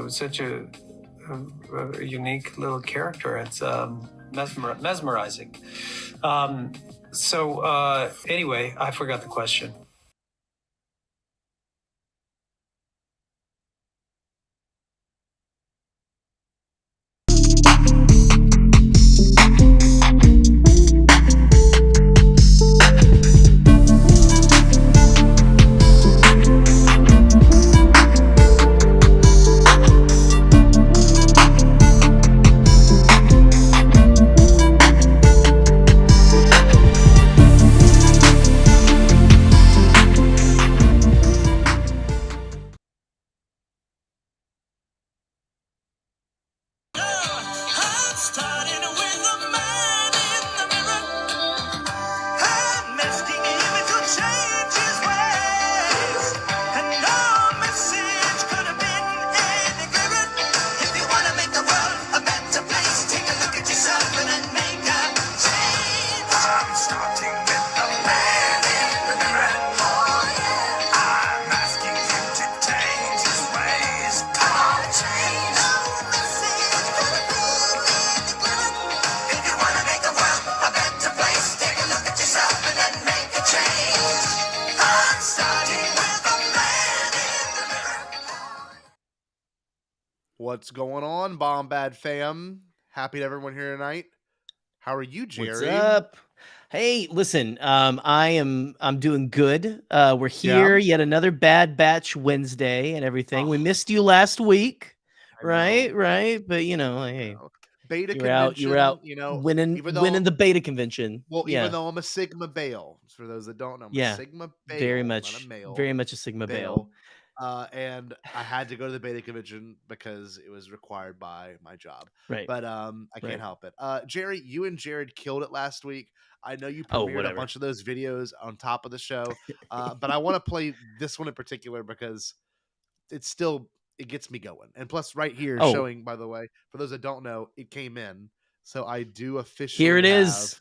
such a unique little character. It's mesmerizing. Anyway, I forgot the question. What's going on, Bombad fam? Happy to have everyone here tonight. How are you, Jerry? What's up? Hey, listen, I'm doing good. We're here yet another Bad Batch Wednesday and everything. We missed you last week, right? But hey, beta you convention. were out, winning the beta convention. Well, even though I'm a Sigma Bale, for those that don't know, I'm a Sigma Bale, very much, not a male, very much a Sigma Bale. And I had to go to the beta convention because it was required by my job. Right. But I can't help it. Jerry, you and Jared killed it last week. I know you Oh, premiered a whatever. bunch of those videos on top of the show. But I want to play this one in particular because it gets me going. And plus, right here showing, by the way, for those that don't know, it came in. So I do officially Here it have is.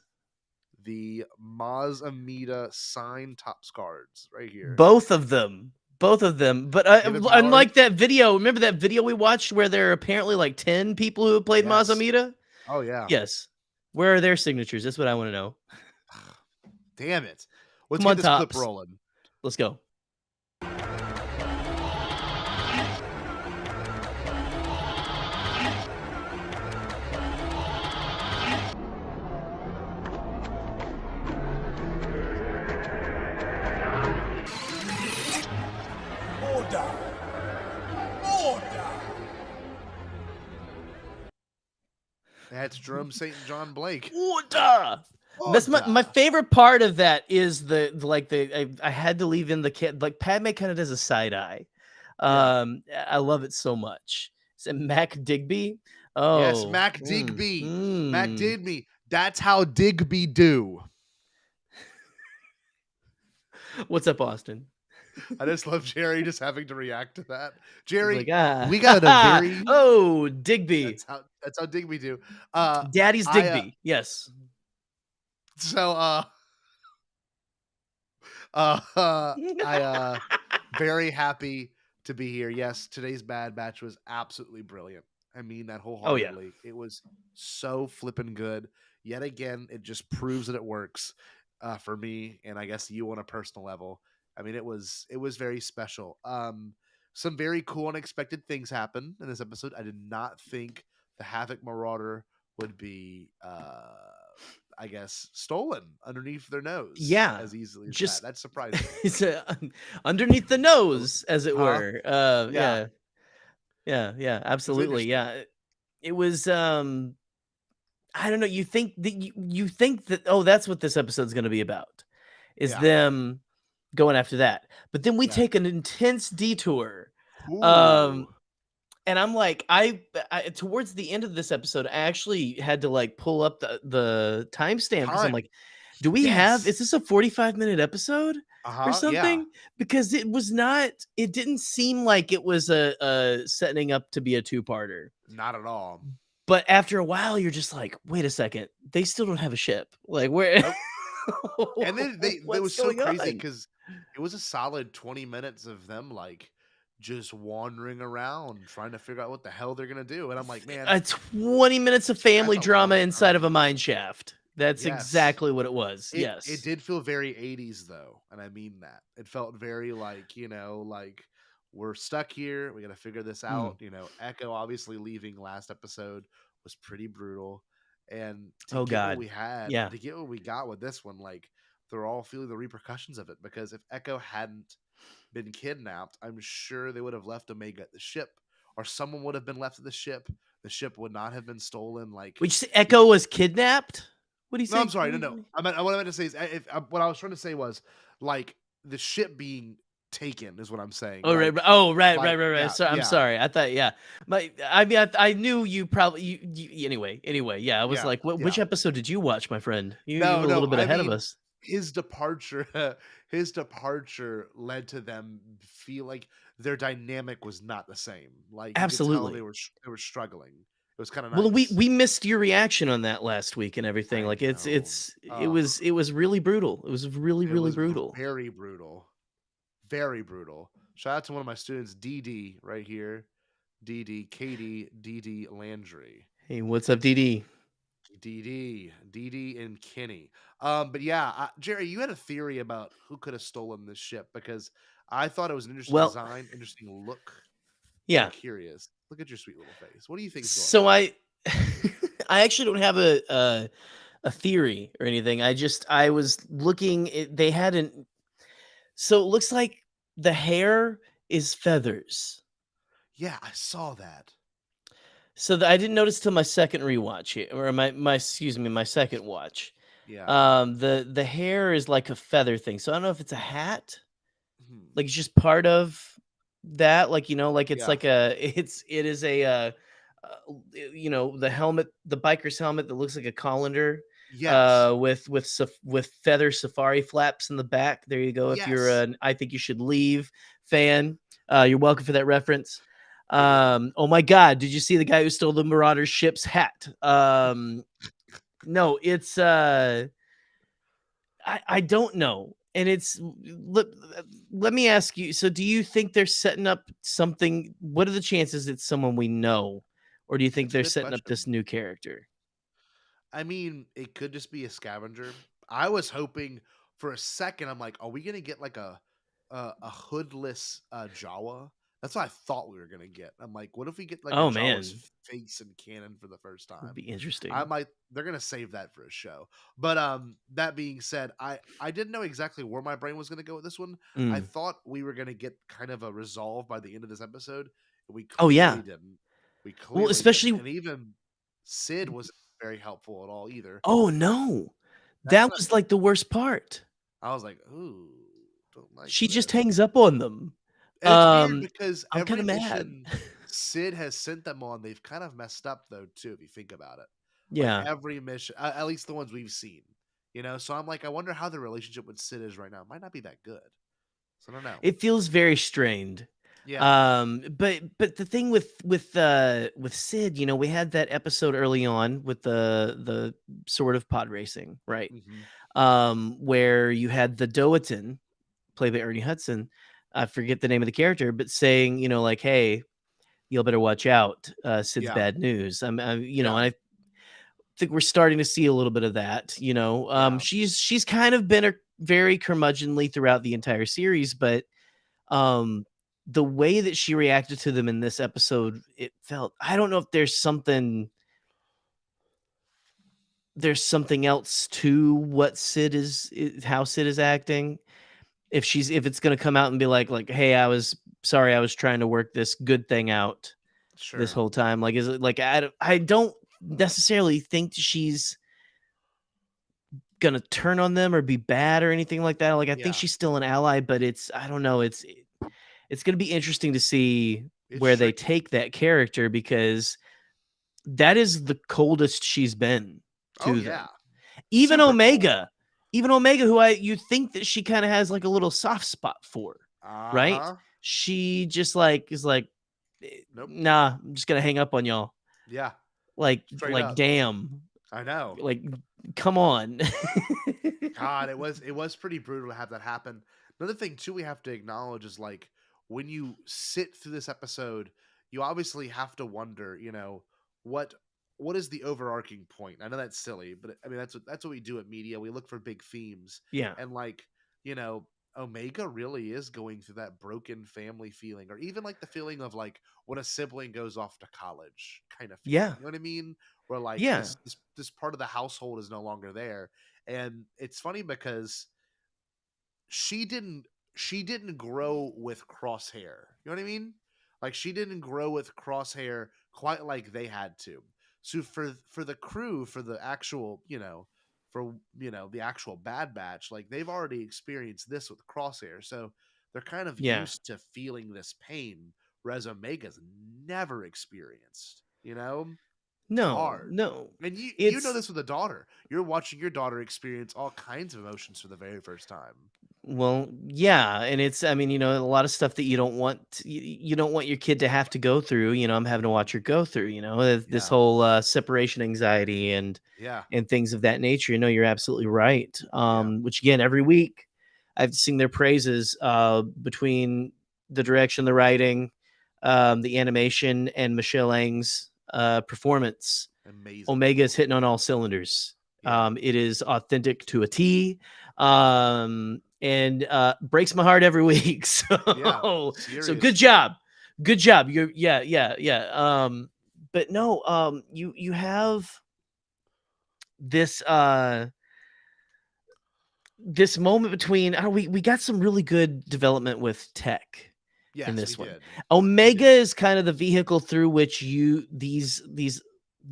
The Maz Amida signed top cards right here. Both of them. But unlike that video, remember that video we watched where there are apparently like 10 people who have played Maz Amida? Oh, yeah. Yes. Where are their signatures? That's what I want to know. Damn it. Let's get this clip rolling. Let's go. That's Drum St. John Blake. Order! That's my favorite part of that is I had to leave in the kid, like Padme kind of does a side eye. I love it so much. Is it Mac Digby? Oh yes, Mac Digby. Mac Digby. That's how Digby do. What's up, Austin? I just love Jerry just having to react to that. Jerry, like, we got a very Digby. That's how Digby do. Daddy's Digby. Yes. So I very happy to be here. Yes, today's Bad Batch was absolutely brilliant. I mean that wholeheartedly. Oh, yeah. It was so flippin' good. Yet again, it just proves that it works for me, and I guess you on a personal level. I mean, it was very special. Some very cool, unexpected things happened in this episode. I did not think the Havoc Marauder would be, I guess, stolen underneath their nose. Yeah, as easily as that. That's surprising. It's underneath the nose, as it were. Yeah, absolutely. Yeah, it was. I don't know. You think that that's what this episode's going to be about, is them going after that. But then we take an intense detour. And I'm like, I towards the end of this episode, I actually had to like pull up the timestamp because I'm like, do we have? Is this a 45-minute episode or something? Yeah. Because it was not. It didn't seem like it was a setting up to be a two-parter. Not at all. But after a while, you're just like, wait a second, they still don't have a ship. Like where? And then it was so crazy because it was a solid 20 minutes of them like just wandering around trying to figure out what the hell they're gonna do. And I'm like, man, 20 minutes of family that's a drama long inside of a time. mine shaft. That's Yes. exactly what it was. It Yes. did feel very 80s though, and I mean that. It felt very like, like we're stuck here, we got to figure this Mm. out. Echo obviously leaving last episode was pretty brutal, and to Oh get what God. we had, Yeah. to get what we got with this one, like they're all feeling the repercussions of it, because if Echo hadn't been kidnapped, I'm sure they would have left Omega at the ship, or someone would have been left at the ship. The ship would not have been stolen. Like, Would you say Echo was kidnapped? What do you no, I'm say? sorry. No. What I meant to say is, what I was trying to say was, like, the ship being taken is what I'm saying. Oh right, Like, right. yeah, So I'm yeah, sorry. I thought, yeah. I mean, I knew you probably anyway. Yeah, I was yeah, like, which yeah. episode did you watch, my friend? You No, were a no. little bit I ahead of mean, us. his departure, his departure led to them feel like their dynamic was not the same. Like, you could tell Absolutely. they were struggling. It was kind of Well, we nice. we missed your reaction on that last week and everything. I Like know. it was really brutal. It was It really was brutal. very brutal. Very brutal. Shout out to one of my students, DD, right here. DD, Katie, DD Landry. Hey, what's up, DD? DD, and Kenny. But yeah, Jerry, you had a theory about who could have stolen this ship, because I thought it was an interesting Well, design, interesting look, and I'm yeah. curious. Look at your sweet little face. What do you think is going So on? I actually don't have a theory or anything. I was looking. They hadn't. So it looks like the hair is feathers. Yeah, I saw that. So I didn't notice till my second rewatch here, or my excuse me, my second watch. Yeah. The hair is like a feather thing. So I don't know if it's a hat, Hmm. like it's just part of that. Like like it's Yeah. like it is a the helmet, the biker's helmet that looks like a colander, Yes. with feather safari flaps in the back. There you go. If you're Yes. an I Think You Should Leave fan, you're welcome for that reference. Good one. Oh my God, did you see the guy who stole the Marauder ship's hat? No, it's I don't know. And let me ask you, so do you think they're setting up something? What are the chances it's someone we know? Or do you think That's a they're good setting up this question. new character? I mean, it could just be a scavenger. I was hoping for a second. I'm like, are we gonna get like a hoodless Jawa? That's what I thought we were gonna get. I'm like, what if we get like a Oh Jawa's man, face and cannon for the first would time? be I interesting. might. They're gonna save that for a show. But that being said, I didn't know exactly where my brain was gonna go with this one. I Mm. thought we were gonna get kind of a resolve by the end of this episode. We Oh yeah. clearly didn't. We Well, clearly didn't. especially And even Sid wasn't very helpful at all either. oh no. That That kind of was like the worst part. I was like, "Ooh, don't like She just this." hangs up on them. And it's weird because I'm kind every of mad. mission Sid has sent them on, they've kind of messed up though too, if you think about it. Like Yeah. every mission, at least the ones we've seen, So I'm like, I wonder how the relationship with Sid is right now. It might not be that good. So I don't know. It feels very strained. Yeah. But the thing with Sid, we had that episode early on with the sort of pod racing, right? Hmm. Where you had the Doatin, played by Ernie Hudson. I forget the name of the character, but saying, like, hey, you'll better watch out. Sid's Yeah. bad news. And Yeah. I think we're starting to see a little bit of that. Yeah. She's kind of been a very curmudgeonly throughout the entire series, but the way that she reacted to them in this episode, it felt, I don't know if there's something else to what Sid is how Sid is acting. If it's gonna come out and be like, hey, I was sorry, I was trying to work this good thing out this Sure. whole time. Like, is it like I don't necessarily think she's gonna turn on them or be bad or anything like that. Like, I think Yeah. she's still an ally, but I don't know. It's gonna be interesting to see It's where they tricky. take that character, because that is the coldest she's been Oh to yeah. them. Even Super cold. Omega, who you think that she kind of has like a little soft spot for, right? Uh-huh. She just like is like, Nope. nah, I'm just gonna hang up on y'all. Yeah. Like, Straight up. damn, I know. like, come on. God, it was pretty brutal to have that happen. Another thing too we have to acknowledge is like when you sit through this episode, you obviously have to wonder, what what is the overarching point? I know that's silly, but I mean that's what we do at media. We look for big themes, Yeah. and like you know, Omega really is going through that broken family feeling, or even like the feeling of like when a sibling goes off to college, kind of feeling. Yeah. You know what I mean? Where like Yeah. this part of the household is no longer there, and it's funny because she didn't she didn't grow with Crosshair. You know what I mean? Like she didn't grow with Crosshair quite like they had to. So for the crew, for the actual, the actual Bad Batch, like they've already experienced this with Crosshair. So they're kind of Yeah. used to feeling this pain, whereas Omega's never experienced, It's No, hard. no. And you know It's this with a daughter. You're watching your daughter experience all kinds of emotions for the very first time. Well, yeah, and it's I mean, a lot of stuff that you don't want you don't want your kid to have to go through, I'm having to watch her go through, this Yeah. whole separation anxiety Yeah. and things of that nature. You're absolutely right. Yeah. Which again, every week I've seen their praises between the direction, the writing, the animation, and Michelle Ang's performance. Amazing. Omega is hitting on all cylinders. Yeah. It is authentic to a T, and breaks my heart every week. Yeah. So good Seriously. job. You're yeah. But no, you have this this moment between. We got some really good development with Tech in Yes, we this one. did. We Omega did. is kind of the vehicle through which the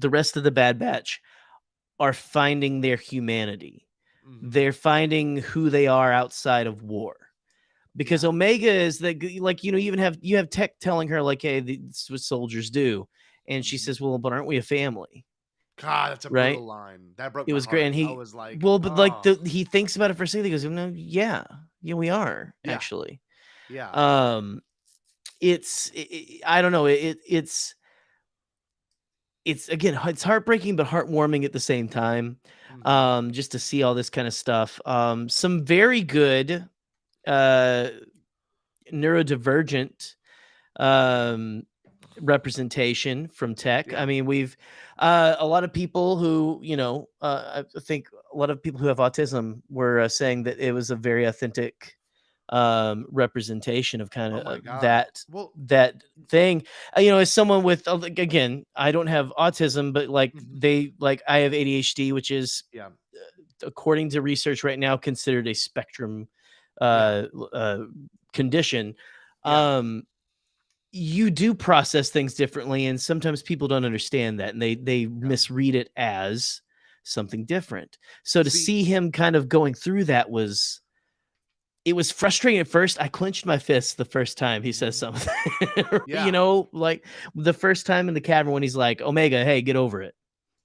rest of the Bad Batch are finding their humanity. Mm-hmm. They're finding who they are outside of war. Because Yeah. Omega is like, you even have Tech telling her like, hey, this is what soldiers do. And she Mm-hmm. says, well, but aren't we a family? God, that's a Right. brutal line. That broke It my was great. heart. And I he, was like, well, but like oh, he thinks about it for a second. He goes, no, yeah, we are yeah, actually. yeah. Um, I don't know. It's again, it's heartbreaking but heartwarming at the same time. Mm-hmm. Just to see all this kind of stuff. Some very good uh neurodivergent um representation from Tech. Yeah. I mean, we've a lot of people who, I think a lot of people who have autism were saying that it was a very authentic representation of kind Oh of my God. that Well, that thing. As someone with like, again, I don't have autism, but mhm. I have ADHD, which is Yeah. according to research right now considered a spectrum Yeah. condition. Yeah. um you do process things differently, and sometimes people don't understand that, and they Yeah. misread it as something different. So to See, see him kind of going through that was it was frustrating at first. I clenched my fists the first time he says mhm. something. Yeah. Like the first time in the cavern when he's like, Omega, hey, get over it.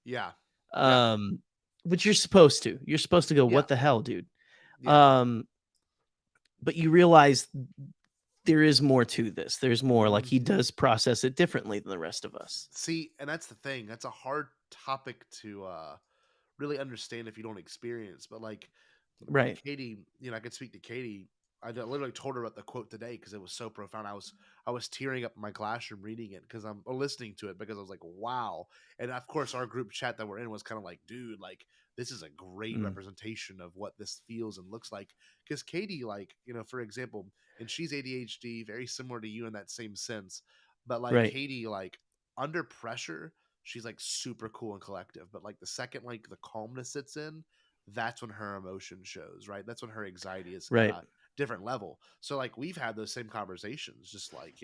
Yeah. Yeah. um which you're supposed to. You're supposed to go, Yeah. what the hell, dude? Yeah. um but you realize there is more to this. There's more. Like, he Mhm. does process it differently than the rest of us. See, and that's the thing. That's a hard topic to really understand if you don't experience. But like when Right. Katie, I could speak to Katie. Literally told her about the quote today because it was so profound. I was tearing up in my classroom reading it because I'm or listening to it because I was like, wow. And of course, our group chat that we're in was kind of like, dude, like this is a great Mm. representation of what this feels and looks like. Because Katie, like for example, and she's ADHD, very similar to you in that same sense. But like Right. Katie, like under pressure, she's like super cool and collective. But like the second like the calmness sits in, that's when her emotion shows, right? That's when her anxiety is at Right. a different level. So like we've had those same conversations, just like,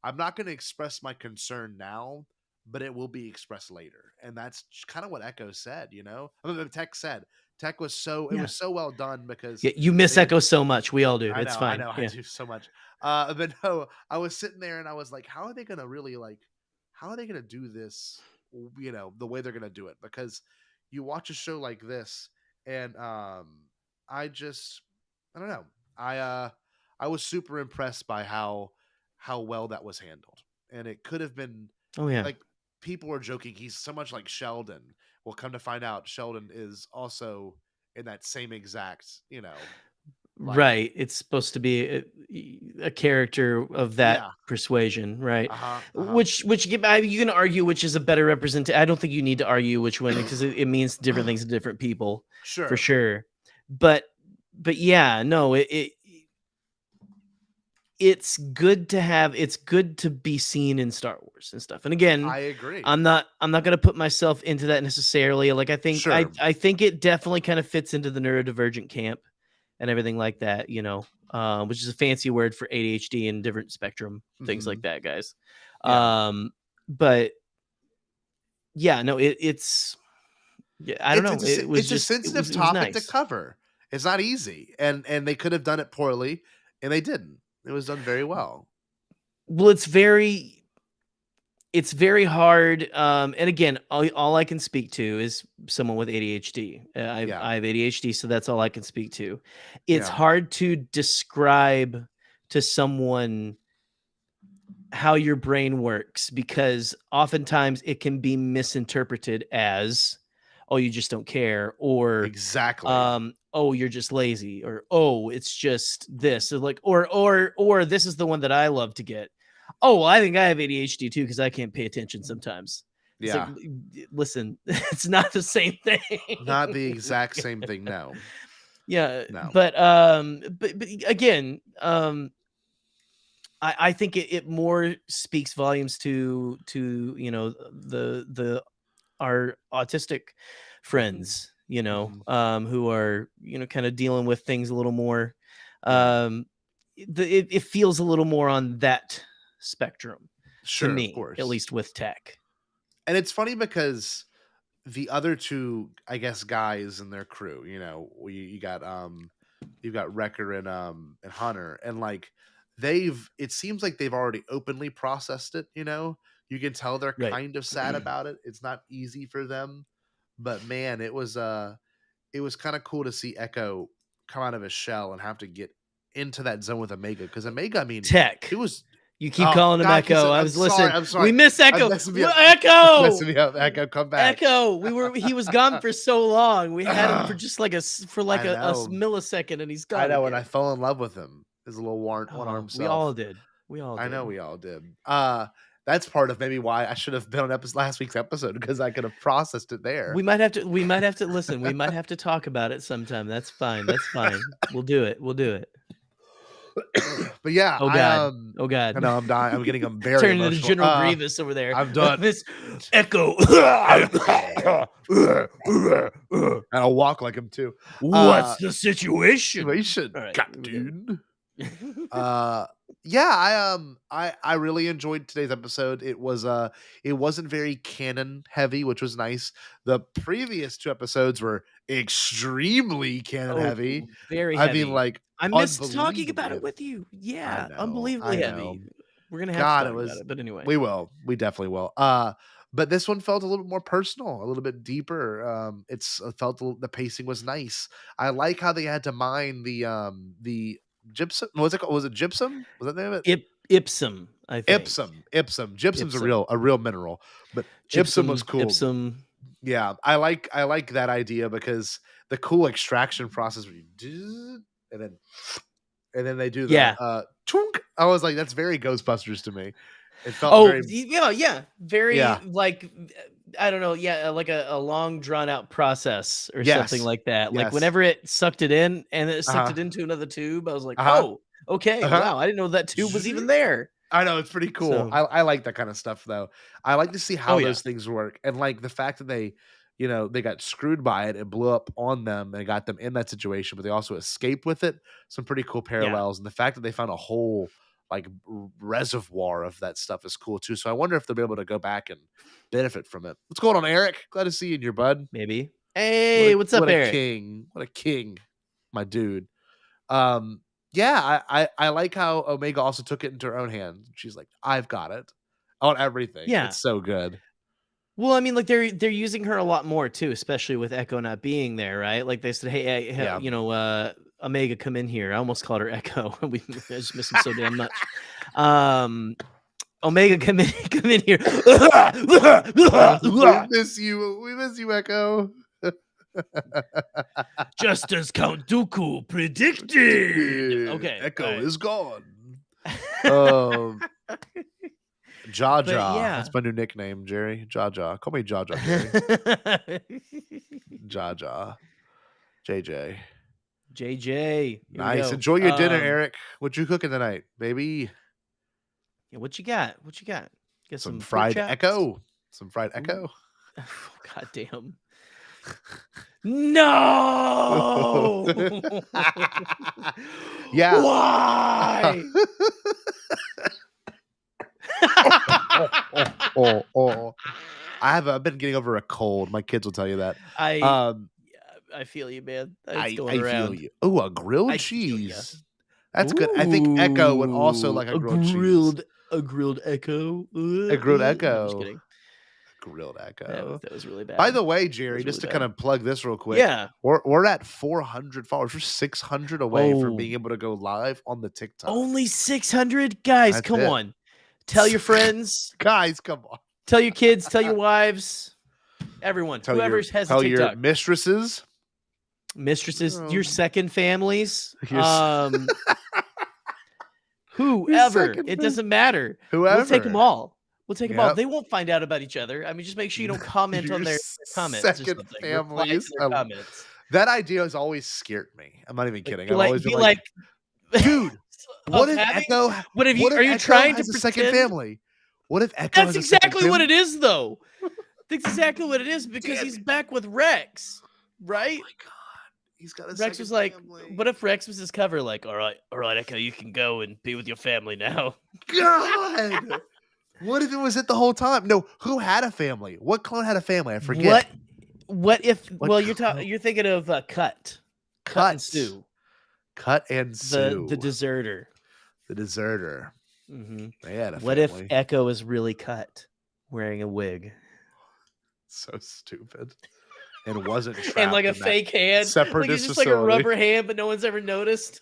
I'm not going to express my concern now, but it will be expressed later. And that's kind of what Echo said, I mean, Tech said. Tech was it Yeah. was so well done because Yeah. You miss they Echo so much. We all do. It's I fine. know, I Yeah. do so much. But no, I was sitting there and I was like, how are they gonna really how are they gonna do this? The way they're gonna do it because you watch a show like this, and I just, I don't know, I was super impressed by how well that was handled, and it could have been Oh yeah. like people were joking he's so much like Sheldon. Well, come to find out, Sheldon is also in that same exact, Like, right. It's supposed to be a character of that yeah. persuasion, right? Uh-huh. Uh-huh. Which you can argue which is a better representation. I don't think you need to argue which one because it means different things to different people for Sure. sure. But yeah, no, it's good to be seen in Star Wars and stuff. And again, I agree. I'm not gonna put myself into that necessarily. Like I think Sure. I think it definitely kind of fits into the neurodivergent camp and everything like that, which is a fancy word for ADHD and different spectrum things like that, guys. Yeah. But yeah, no, it's yeah, I don't know. It was It's a just sensitive it was topic to nice. cover. It's not easy, and they could have done it poorly, and they didn't. It was done very well. Well, it's very hard. And again, all I can speak to is someone with ADHD. Yeah. I have ADHD, so that's all I can speak to. It's Yeah. hard to describe to someone how your brain works because oftentimes it can be misinterpreted as, oh, you just don't care, or Exactly. oh, you're just lazy, or oh, it's just this, or like, or this is the one that I love to get. Oh, well, I think I have ADHD too because I can't pay attention sometimes. It's Yeah. like, listen, it's not the same thing. Not the exact same thing. No. Yeah, No. but again, I think it more speaks volumes to the our autistic friends, who are kind of dealing with things a little more. Yeah. It feels a little more on that spectrum to Sure. Of me, course. at least with tech. And it's funny because the other two, I guess, guys in their crew, you've got Wrecker and Hunter, and like it seems like they've already openly processed it. You can tell they're Right. kind of sad about it. It's not easy for them, but man, it was kind of cool to see Echo come out of his shell and have to get into that zone with Omega, because Omega, I mean, Tech. it was. You keep calling him God, Echo. I'm sorry. We miss Echo. Messing me up. Echo. Messing me up. Echo, come back. Echo. He was gone for so long. We had him for just like a know. millisecond, and he's gone. I know, again. and I fell in love with him. His little one-arm self. We all did. I know we all did. That's part of maybe why I should have been on last week's episode, because I could have processed it there. We might have to listen. We might have to talk about it sometime. That's fine. We'll do it. But yeah, oh god, I know I'm dying. I'm getting very turning emotional. into General Grievous over there. I'm done. This Echo. And I'll walk like him too. What's the situation? Right, Captain. Yeah, I really enjoyed today's episode. It wasn't very canon heavy, which was nice. The previous two episodes were extremely canon heavy. Very heavy. I mean, like, I missed talking about it with you. Yeah, unbelievably heavy. We're gonna have to talk about it, but anyway, we definitely will. But this one felt a little bit more personal, a little bit deeper. The pacing was nice. I like how they had to mine the gypsum. What's it called? Was it gypsum? Was that the name of it? Ipsum, I think. Ipsum. Gypsum's a real mineral, but gypsum was cool. Ipsum. Yeah, I like that idea, because the cool extraction process where you do, and then they do the twunk. I was like, that's very Ghostbusters to me. It felt very like, I don't know, like a long drawn out process or something like that. Like whenever it sucked it in and it sucked it into another tube, I was like, oh, okay, wow, I didn't know that tube was even there. I know, it's pretty cool. So, I like that kind of stuff though. I like to see how those things work, and like the fact that they got screwed by it, it blew up on them and got them in that situation, but they also escaped with it. Some pretty cool parallels, and the fact that they found a whole like reservoir of that stuff is cool too. So I wonder if they'll be able to go back and benefit from it. What's going on, Eric? Glad to see you in your bud. Maybe. Hey, what's up, Eric? What a king, my dude. Yeah, I like how Omega also took it into her own hands. She's like, I've got it on everything. Yeah, it's so good. Well, I mean, like they're using her a lot more too, especially with Echo not being there, right? Like they said, hey, Omega, come in here. I almost called her Echo. I just miss him so damn much. Omega, come in here. We miss you, Echo. Just as Count Dooku predicted. Okay, Echo all right. is gone. Jaja. But yeah. That's my new nickname, Jerry. Jaja. Call me Jaja, Jerry. Jaja. JJ. JJ. Here we Nice. go. Enjoy your dinner, Eric. What you cooking tonight, baby? Yeah, what you got? What you got? Get Some pork fried chops? Echo. Some fried Echo. Oh, God damn. No. Yeah. Why? I've been getting over a cold. My kids will tell you that. I feel you, man. It's I going around. feel you. Oh, a grilled I feel ya. cheese. That's good. I think Echo would also like a grilled cheese. A grilled Echo. A grilled No, I'm just Echo. kidding. Grilled Echo. That was really bad. By the way, Jerry, just really to kind of plug this real quick. Yeah. We're at 400 followers. We're 600 away from being able to go live on the TikTok. Only 600? Guys, That's come it. on. Tell your friends. Guys, come on. Tell your kids. Tell your wives. Everyone. Whoever has a TikTok. Tell your mistresses. Mistresses. Your second families. Your Whoever. second It doesn't matter. Whoever. We'll take them all. We'll take them all. Yep. They won't find out about each other. I mean, just make sure you don't comment on their comments. Or second something. Reply to families. their comments. That idea has always scared me. I'm not even kidding. I've Like, always be been like, dude, what if having- Echo? What if you? What if Are you Echo trying to has a pretend? second family? What if Echo? That's has a second exactly what family? it is, though. That's exactly what it is because he's back with Rex, right? Oh my god, he's got a Rex second was like, family. what if Rex was his cover? Like, all right, Echo, you can go and be with your family now. God. What if it was it the whole time? No, who had a family? What clone had a family? I forget. What if? What well, clone? you're thinking of Cut and Sue, Cut and Sue, the deserter. the deserter. Mm-hmm. They had a What family. if Echo is really Cut, wearing a wig So stupid, and wasn't trapped and like a in that fake hand, separatist like it's just facility. like a rubber hand, but no one's ever noticed.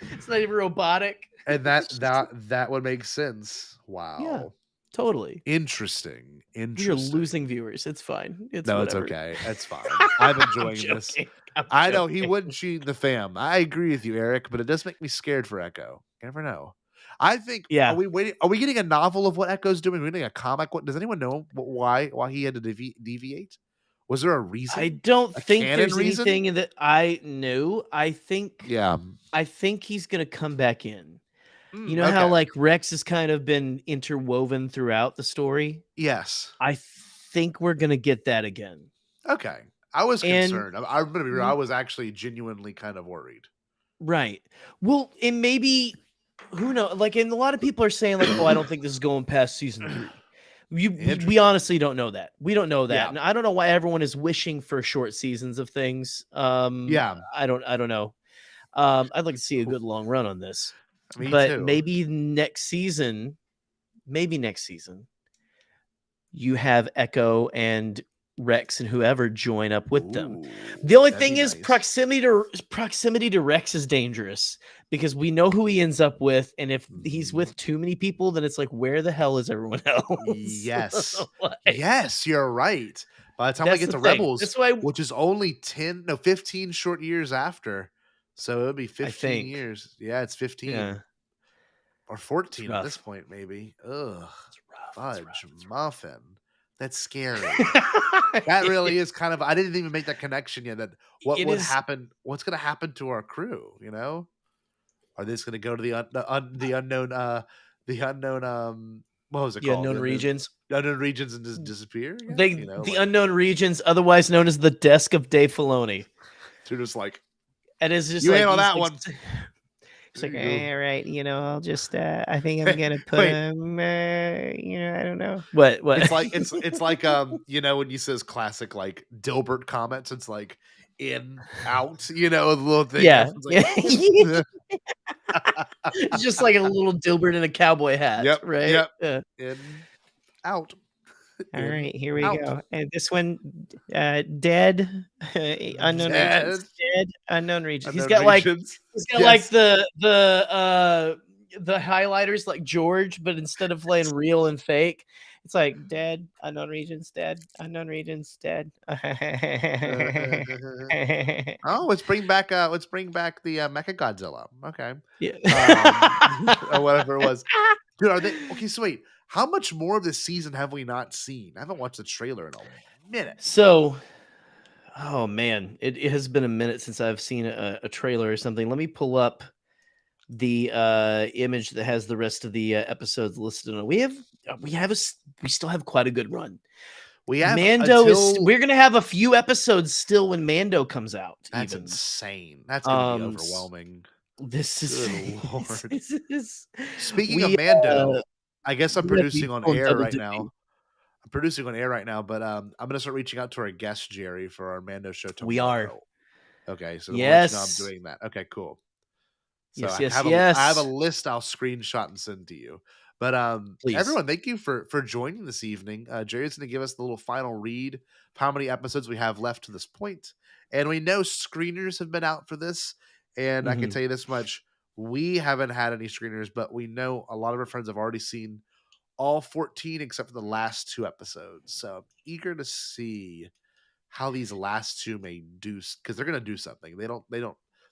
It's not even robotic. And that would make sense. Wow. Yeah, totally. Interesting. We are losing viewers. It's fine. It's whatever. okay. That's fine. I'm enjoying this. I know he wouldn't cheat the fam. I agree with you, Eric, but it does make me scared for Echo. You never know. I think. Yeah. Are we waiting? Are we getting a novel of what Echo's doing? Are we getting a comic? What does anyone know why he had to deviate? Was there a reason? I don't think canon there's reason? anything that I knew. I think he's gonna come back in. You know how like Rex has kind of been interwoven throughout the story? Yes. I think we're gonna get that again. Okay. I was concerned. I'm gonna be real. I was actually genuinely kind of worried. Right. Well, and maybe who knows? Like, and a lot of people are saying, like, "Oh, I don't think this is going past season 3." We honestly don't know that. We don't know that, Yeah. and I don't know why everyone is wishing for short seasons of things. Yeah. I don't know. I'd like to see a good long run on this. Me But too. maybe next season, you have Echo and Rex and whoever join up with them. The only thing is proximity to Rex is dangerous because we know who he ends up with, and if he's with too many people, then it's like, where the hell is everyone else? Yes. Like, Yes, you're right. By the time we that's get the to thing. Rebels, That's why which is only 15 short years after. So it would be 15 think. years. Yeah, it's 15. Yeah. Or 14 at rough. this point, maybe. Ugh. It's Fudge rough. muffin. That's scary. That really is kind of. I didn't even make that connection yet. That what It would is- happen? What's going to happen to our crew? You know, are they just going to go to the unknown? What was it The called? unknown regions. The unknown regions and just disappear. Again? The You know, like, unknown regions, otherwise known as the desk of Dave Filoni. they're just like, And it's just you like, handle he's that like- one. It's like, There you go. all right, I'll just, I think I'm gonna put Wait. him, I don't know. What? It's like it's like when you says classic like Dilbert comments, it's like in out, the little thing. Yeah. It's like, It's just like a little Dilbert in a cowboy hat, Yep, right? yep. Yeah. in out. All In, right, here we out. go. And this one, dead, unknown Dead. regions, dead, unknown regions. He's Unknown got like regions. He's got Yes. like the highlighters like George, but instead of playing real and fake, It's like dead unknown regions, dead unknown regions, dead. Oh, let's bring back the Mecha Godzilla. Okay. Yeah. Or whatever it was. Dude, are they okay? So wait, how much more of this season have we not seen? I haven't watched the trailer in a minute. So, oh man, it has been a minute since I've seen a trailer or something. Let me pull up the image that has the rest of the episodes listed on it. We still have quite a good run. We have We're gonna have a few episodes still when Mando comes out. That's even. insane. That's gonna be overwhelming. This is Good Lord. this is Speaking of Mando, I guess I'm we're gonna be producing on pulling air double right duty. now. I'm producing on air right now, but I'm gonna start reaching out to our guest Jerry for our Mando show tomorrow. We are. Okay, so Yes. we'll let you know I'm doing that. Okay, cool. So Yes, I have a list I'll screenshot and send to you. But Please. everyone, thank you for joining this evening. Jerry's going to give us the little final read of how many episodes we have left to this point. And we know screeners have been out for this. And I can tell you this much. We haven't had any screeners, but we know a lot of our friends have already seen all 14 except for the last 2 episodes. So I'm eager to see how these last 2 may do, because they're going to do something. They're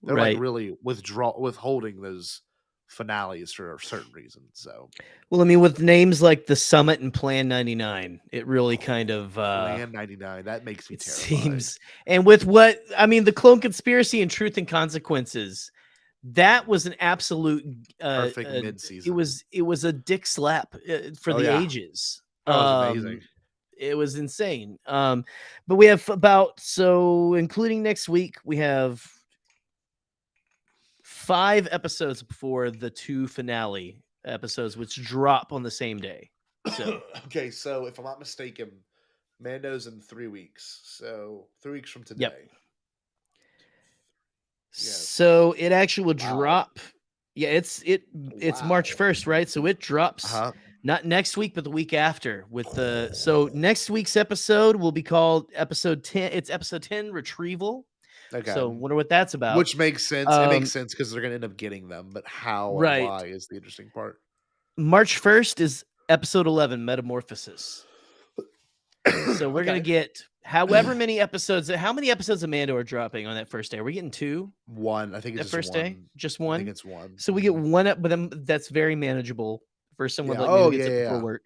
Right. like really withholding those finales for a certain reason. So, well, I mean, with names like the Summit and Plan 99, it really kind of Plan 99, that makes me it terrified. seems. And with what I mean, the Clone Conspiracy and Truth and Consequences, that was an absolute perfect mid-season. It was a dick slap for the ages. That was amazing. It was insane. But we have including next week, we have 5 episodes before the 2 finale episodes, which drop on the same day. So okay, so if I'm not mistaken, Mando's in 3 weeks. So 3 weeks from today. Yep. Yes. So it actually will drop. Yeah, it's March 1st, right? So it drops not next week, but the week after. So next week's episode will be called episode 10. It's episode 10, Retrieval. Okay. So wonder what that's about. Which makes sense. It makes sense because they're going to end up getting them, but how and why is the interesting part. March 1st is episode 11, Metamorphosis. So we're going to get however many episodes. How many episodes of Mando are dropping on that first day? Are we getting 2? 1. I think it's that first day. Just 1. I think it's 1. So we get 1 up, but then that's very manageable for someone like me who gets up before work.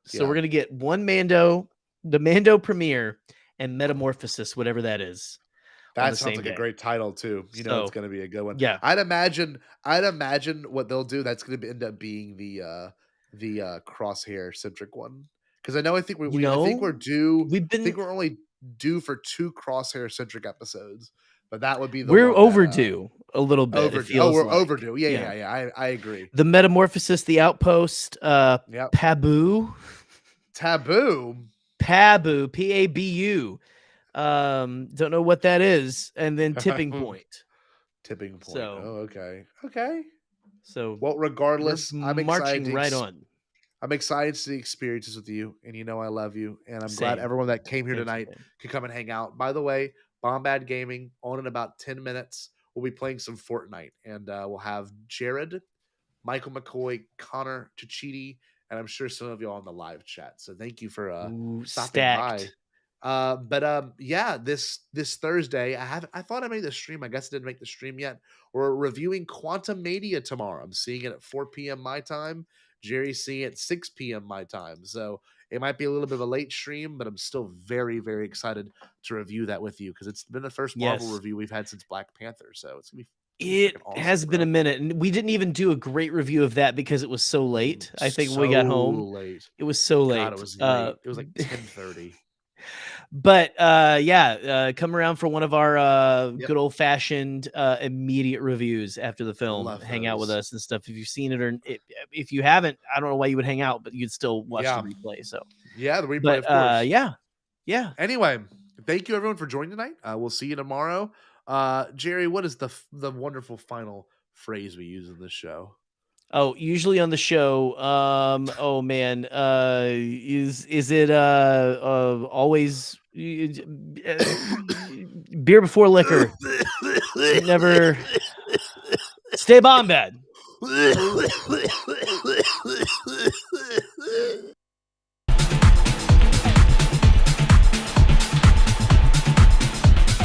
So we're going to get 1 Mando, the Mando premiere, and Metamorphosis, whatever that is. That sounds like a great title too. You know, it's going to be a good one. Yeah, I'd imagine what they'll do. That's going to end up being the Crosshair centric one, because I think we're due. I think we're only due for 2 Crosshair centric episodes, but that would be we're overdue a little bit. We're overdue. Yeah. I agree. The Metamorphosis, the Outpost, Pabu, Pabu. Don't know what that is, and then Tipping Point. So, okay. So, well, regardless, I'm marching right on. I'm excited to see experiences with you, and I love you, and I'm glad everyone that came here tonight could come and hang out. By the way, Bombad Gaming on in about 10 minutes. We'll be playing some Fortnite, and we'll have Jared, Michael McCoy, Connor, Chichiti, and I'm sure some of you all in the live chat. So thank you for stopping by. This Thursday, I thought I made the stream. I guess I didn't make the stream yet. We're reviewing Quantum Mania tomorrow. I'm seeing it at 4 p.m. my time. Jerry's seeing it at 6 p.m. my time. So it might be a little bit of a late stream, but I'm still very, very excited to review that with you, because it's been the first Marvel review we've had since Black Panther. So it's gonna be awesome, has been a minute, and we didn't even do a great review of that because it was so late. I think when we got home, it was so late. God, it was late. It was like 10:30. But come around for one of our good old fashioned immediate reviews after the film. Hang out with us and stuff. If you've seen it, or if you haven't, I don't know why you would hang out, but you'd still watch the replay. So the replay, of course. Yeah. Anyway, thank you everyone for joining tonight. We'll see you tomorrow. Jerry, what is the wonderful final phrase we use in this show? Oh, usually on the show, oh man, is it always beer before liquor? Never stay bombad.